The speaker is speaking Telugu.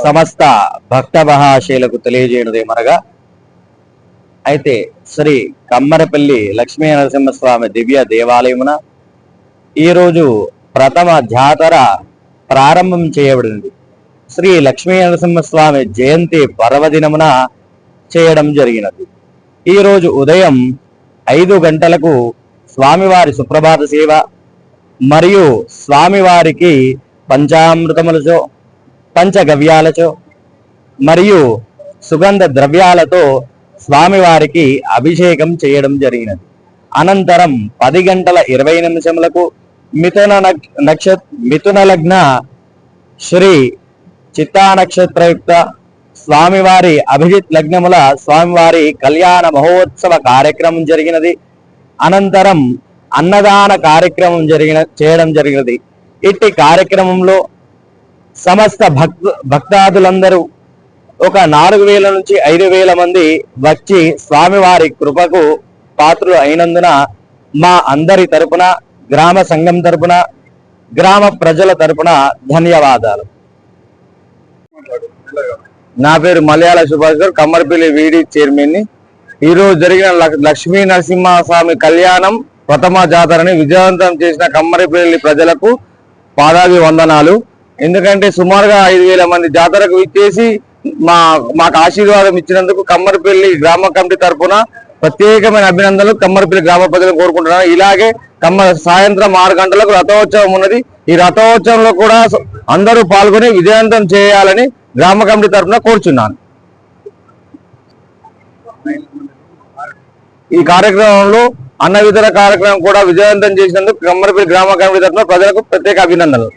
సమస్త భక్త మహాశయులకు తెలియజేయనదేమనగా అయితే శ్రీ కమ్మరపల్లి లక్ష్మీ నరసింహస్వామి దివ్య దేవాలయమున ఈరోజు ప్రథమ జాతర ప్రారంభం చేయబడింది. శ్రీ లక్ష్మీ నరసింహస్వామి జయంతి పర్వదినమున చేయడం జరిగినది. ఈరోజు ఉదయం 5 గంటలకు స్వామివారి సుప్రభాత సేవ మరియు స్వామివారికి పంచామృతములతో పంచగవ్యాలతో మరియు సుగంధ ద్రవ్యాలతో స్వామివారికి అభిషేకం చేయడం జరిగినది. అనంతరం 10 గంటల 20 నిమిషములకు మిథున లగ్న శ్రీ చిత్తా నక్షత్రయుక్త స్వామివారి అభిజిత్ లగ్నముల స్వామివారి కళ్యాణ మహోత్సవ కార్యక్రమం జరిగినది. అనంతరం అన్నదాన కార్యక్రమం చేయడం జరిగినది. ఇట్టి కార్యక్రమంలో సమస్త భక్తాదులందరూ ఒక 4000 నుంచి 5000 మంది వచ్చి స్వామివారి కృపకు పాత్రులు అయినందున మా అందరి తరపున, గ్రామ సంఘం తరపున, గ్రామ ప్రజల తరపున ధన్యవాదాలు. నా పేరు మలయాళ సుభాష్ గారు, కమ్మరపల్లి వీడి చైర్మన్ ని. ఈరోజు జరిగిన లక్ష్మీ నరసింహస్వామి కళ్యాణం ప్రథమ జాతరని విజయవంతం చేసిన కమ్మరపల్లి ప్రజలకు పాదాభి వందనాలు. ఎందుకంటే సుమారుగా 5000 మంది జాతరకు ఇచ్చేసి మాకు ఆశీర్వాదం ఇచ్చినందుకు కమ్మరపల్లి గ్రామ కమిటీ తరఫున ప్రత్యేకమైన అభినందనలు కమ్మరపల్లి గ్రామ ప్రజలు కోరుకుంటున్నాను. ఇలాగే సాయంత్రం 6 గంటలకు రథోత్సవం ఉన్నది. ఈ రథోత్సవంలో కూడా అందరూ పాల్గొని విజయవంతం చేయాలని గ్రామ కమిటీ తరఫున కోరుచున్నాను. ఈ కార్యక్రమంలో అన్న వితరణ కార్యక్రమం కూడా విజయవంతం చేసినందుకు కమ్మరపల్లి గ్రామ కమిటీ తరఫున ప్రజలకు ప్రత్యేక అభినందనలు.